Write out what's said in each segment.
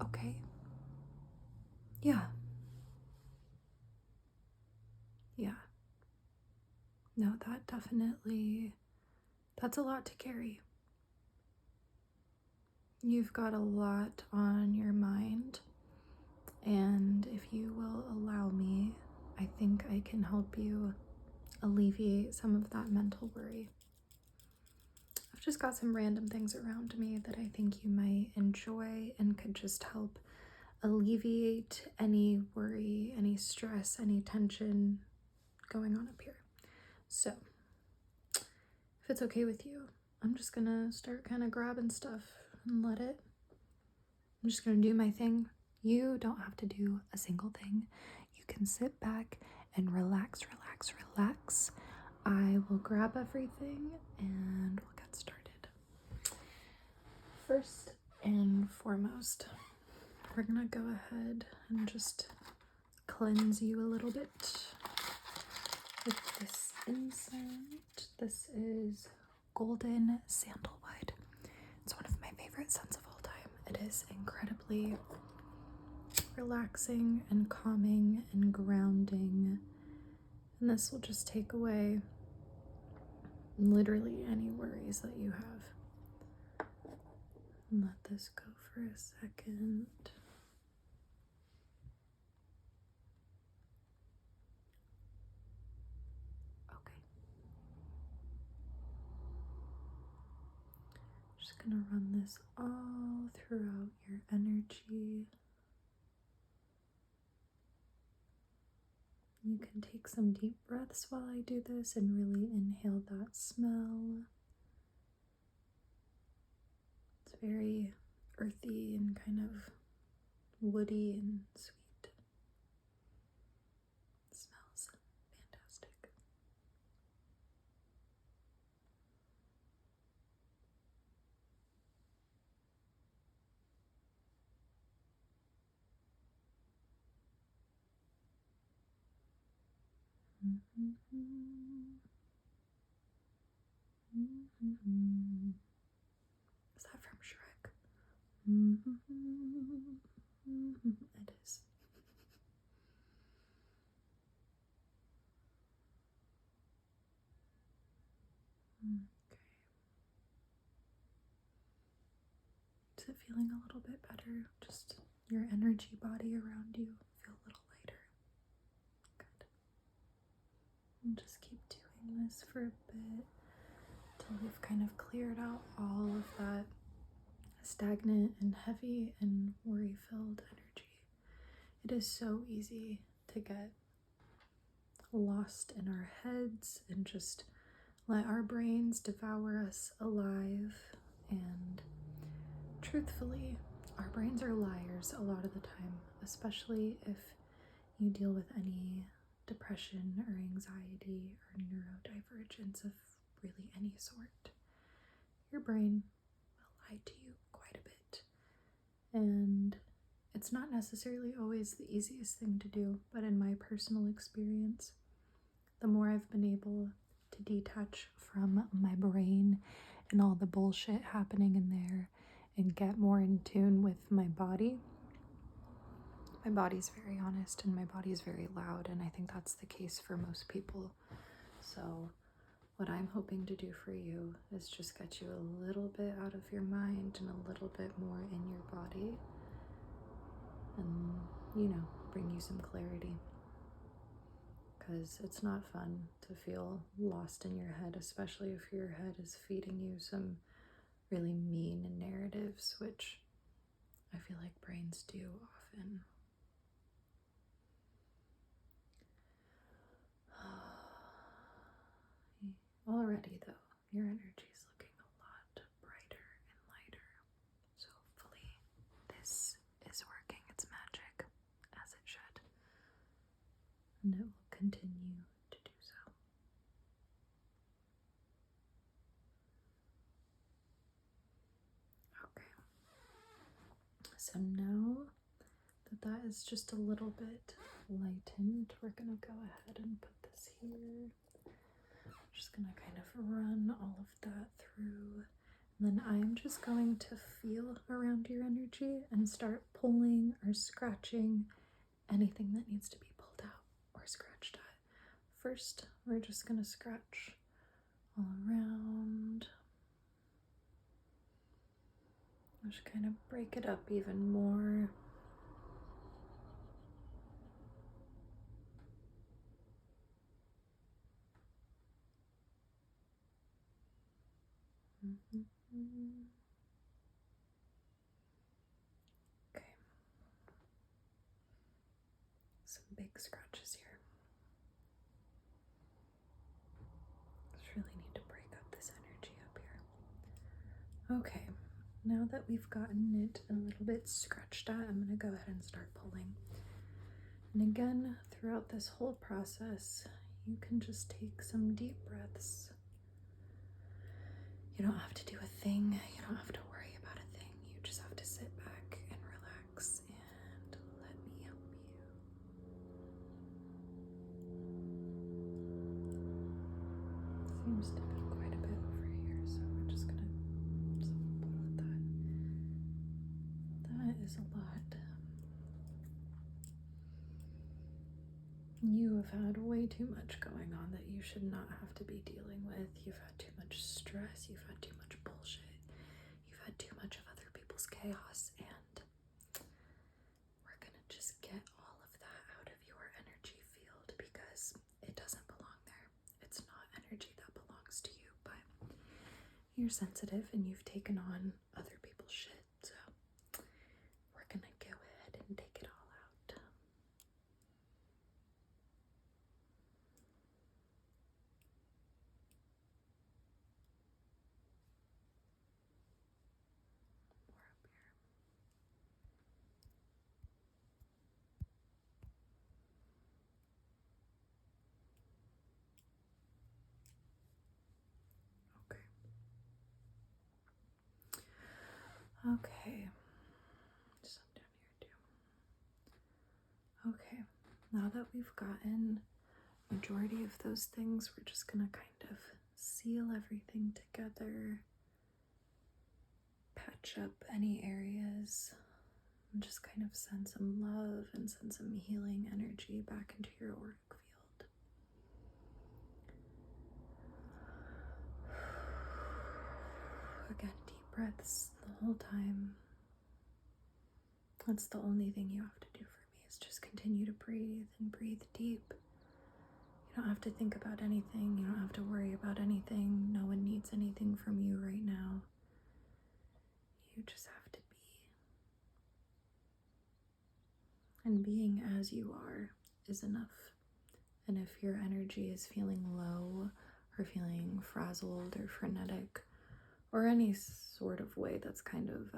Okay. Yeah. Yeah. No, that's a lot to carry. You've got a lot on your mind, and if you will allow me, I think I can help you alleviate some of that mental worry. I've just got some random things around me that I think you might enjoy and could just help alleviate any worry, any stress, any tension going on up here. So, if it's okay with you, I'm just gonna start kind of grabbing stuff and I'm just gonna do my thing. You don't have to do a single thing. You can sit back and relax, relax, relax. I will grab everything and we'll get started. First and foremost, we're gonna go ahead and just cleanse you a little bit with this incense. This is golden sandalwood. It's one of my favorite scents of all time. It is incredibly relaxing and calming and grounding, and this will just take away literally any worries that you have. Let this go for a second. Okay. Just gonna run this all throughout your energy. You can take some deep breaths while I do this and really inhale that smell. It's very earthy and kind of woody and sweet. It smells fantastic. Is that from Shrek? It is. Okay. Is it feeling a little bit better? Just your energy body around you feel a little lighter. Good. And just keep doing this for a bit till we've kind of cleared out all of that stagnant and heavy and worry-filled energy. It is so easy to get lost in our heads and just let our brains devour us alive. And truthfully, our brains are liars a lot of the time, especially if you deal with any depression or anxiety or neurodivergence of really any sort. Your brain will lie to you quite a bit. And it's not necessarily always the easiest thing to do, but in my personal experience, the more I've been able to detach from my brain and all the bullshit happening in there and get more in tune with my body's very honest and my body's very loud, and I think that's the case for most people. So what I'm hoping to do for you is just get you a little bit out of your mind and a little bit more in your body and, bring you some clarity. Because it's not fun to feel lost in your head, especially if your head is feeding you some really mean narratives, which I feel like brains do often. Already, though, your energy is looking a lot brighter and lighter. So hopefully this is working its magic as it should. And it will continue to do so. Okay. So now that is just a little bit lightened, we're gonna go ahead and put this here. I'm just gonna kind of run all of that through And then I'm just going to feel around your energy and start pulling or scratching anything that needs to be pulled out or scratched at. First, we're just going to scratch all around. Just kind of break it up even more. Okay. Some big scratches here. Just really need to break up this energy up here. Okay, now that we've gotten it a little bit scratched at, I'm going to go ahead and start pulling. And again, throughout this whole process, you can just take some deep breaths. You don't have to do a thing. You don't have to worry about a thing. You just have to sit back and relax and let me help you. Seems to be quite a bit over here, so we're just gonna pull at that. That is a lot. You have had way too much going on that you should not have to be dealing with. You've had too much stress. You've had too much bullshit. You've had too much of other people's chaos, and we're gonna just get all of that out of your energy field because it doesn't belong there. It's not energy that belongs to you, but you're sensitive and you've taken on other people's shit, so we're gonna go ahead and take it all out. More up here. Okay. Some down here too. Okay. Now that we've gotten majority of those things, we're just gonna kind of seal everything together, patch up any areas, and just kind of send some love and send some healing energy back into your auric field. Again, deep breaths the whole time. That's the only thing you have to do for me, is just continue to breathe and breathe deep. You don't have to think about anything. You don't have to worry about anything. No one needs anything from you right now. You just have to be. And being as you are is enough. And if your energy is feeling low or feeling frazzled or frenetic or any sort of way that's kind of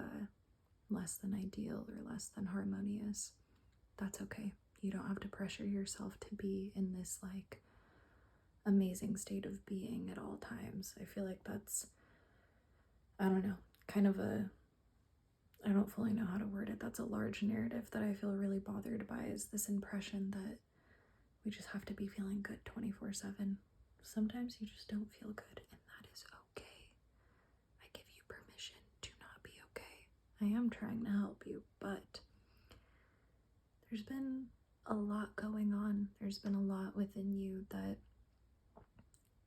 less than ideal or less than harmonious, that's okay. You don't have to pressure yourself to be in this like amazing state of being at all times. I feel like that's, I don't know, kind of a, I don't fully know how to word it. That's a large narrative that I feel really bothered by, is this impression that we just have to be feeling good 24/7. Sometimes you just don't feel good, and that is okay. I give you permission to not be okay. I am trying to help you, but there's been a lot going on. There's been a lot within you that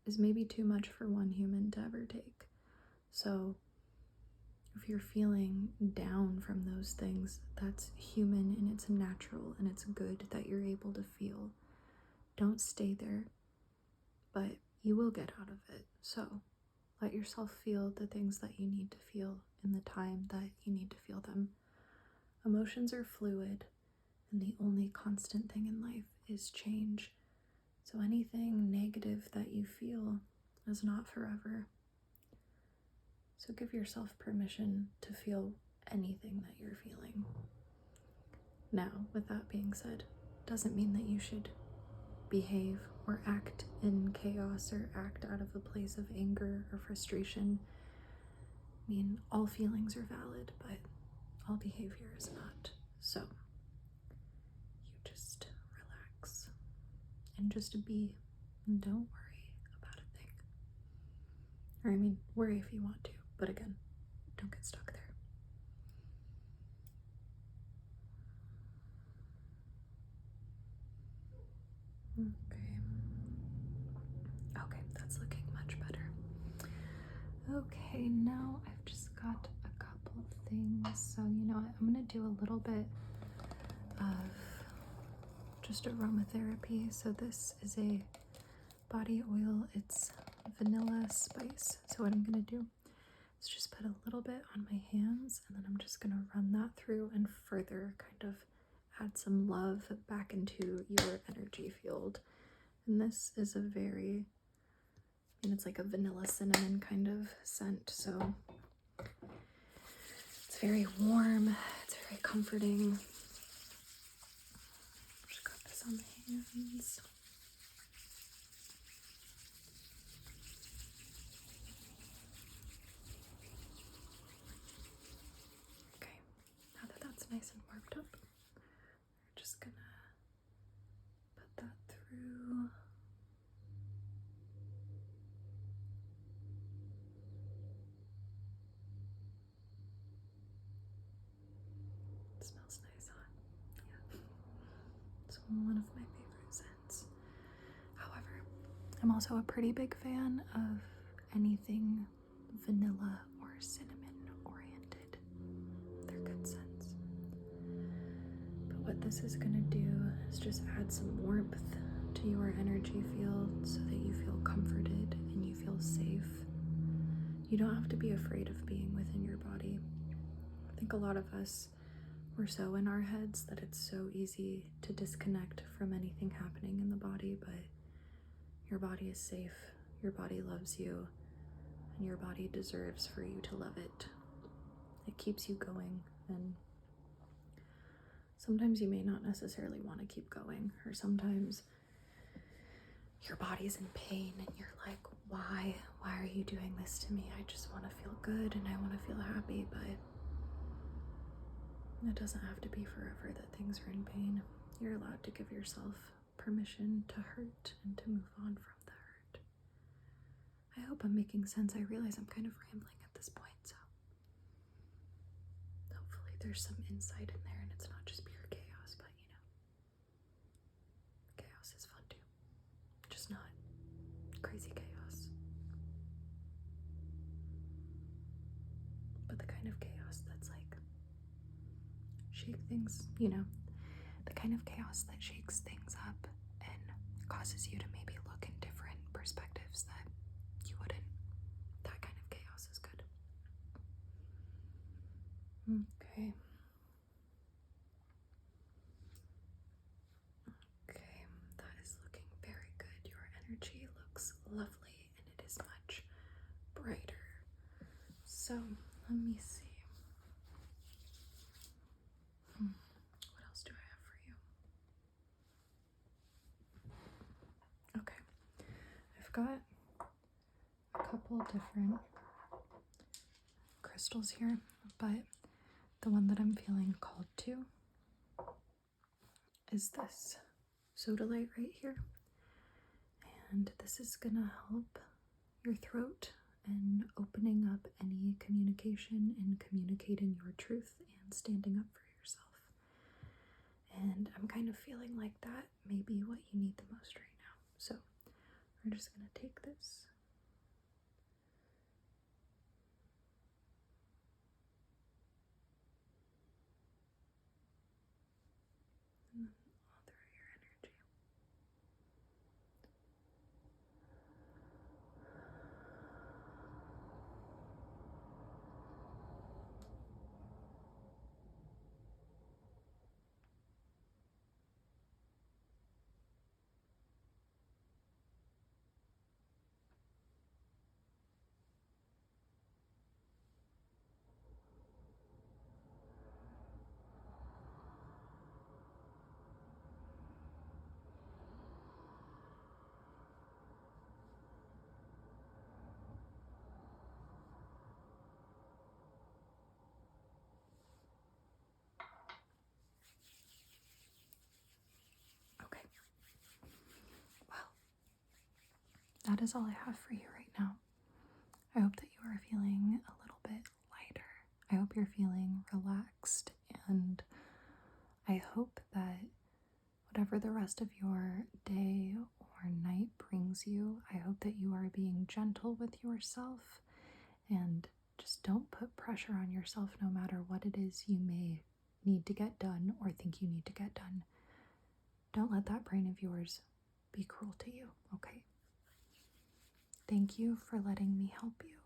is maybe too much for one human to ever take. So if you're feeling down from those things, that's human and it's natural and it's good that you're able to feel. Don't stay there, but you will get out of it. So let yourself feel the things that you need to feel in the time that you need to feel them. Emotions are fluid, and the only constant thing in life is change. So anything negative that you feel is not forever. So give yourself permission to feel anything that you're feeling. Now, with that being said, doesn't mean that you should behave or act in chaos or act out of a place of anger or frustration. I mean, all feelings are valid, but all behavior is not. So you just relax and just be, and don't worry about a thing. Or I mean, worry if you want to, but again, Don't get stuck there. Okay. Okay, that's looking much better. Okay, now I've just got a couple of things. So, you know what? I'm going to do a little bit of just aromatherapy. So, this is a body oil, it's vanilla spice. So, what I'm going to do is just put a little bit on my hands, and then I'm just going to run that through and further kind of add some love back into your energy field. And this is a very, and it's like a vanilla cinnamon kind of scent, so it's very warm, it's very comforting. Just got this on the hands. Okay, now that that's nice and warmed up, we're just gonna put that through. It smells nice, huh? Yeah. It's one of my favorite scents. However, I'm also a pretty big fan of anything vanilla or cinnamon oriented. They're good scents. But what this is gonna do is just add some warmth to your energy field so that you feel comforted and you feel safe. You don't have to be afraid of being within your body. I think a lot of us, we're so in our heads that it's so easy to disconnect from anything happening in the body, but your body is safe, your body loves you, and your body deserves for you to love it. It keeps you going, and sometimes you may not necessarily want to keep going, or sometimes your body's in pain and you're like, why are you doing this to me? I just want to feel good and I want to feel happy, but it doesn't have to be forever that things are in pain. You're allowed to give yourself permission to hurt and to move on from the hurt. I hope I'm making sense. I realize I'm kind of rambling at this point, so hopefully there's some insight in there and it's not just pure chaos, but you know, chaos is fun too. Just not crazy chaos, but the kind of chaos that's like shake things, you know, the kind of chaos that shakes things up and causes you to maybe look in different perspectives that you wouldn't. That kind of chaos is good. Okay. Okay, that is looking very good. Your energy looks lovely and it is much brighter. So, let me see. What else do I have for you? Okay, I've got a couple different crystals here, but the one that I'm feeling called to is this sodalite right here. And this is gonna help your throat and opening up any communication and communicating your truth and standing up for yourself. And I'm kind of feeling like that may be what you need the most right now. So we're just gonna take this. And then all through your energy. Okay. Well, that is all I have for you right now. I hope that you are feeling a little bit lighter you're feeling relaxed, and I hope that whatever the rest of your day or night brings you, I hope that you are being gentle with yourself and just don't put pressure on yourself no matter what it is you may need to get done or think you need to get done. Don't let that brain of yours be cruel to you, okay? Thank you for letting me help you.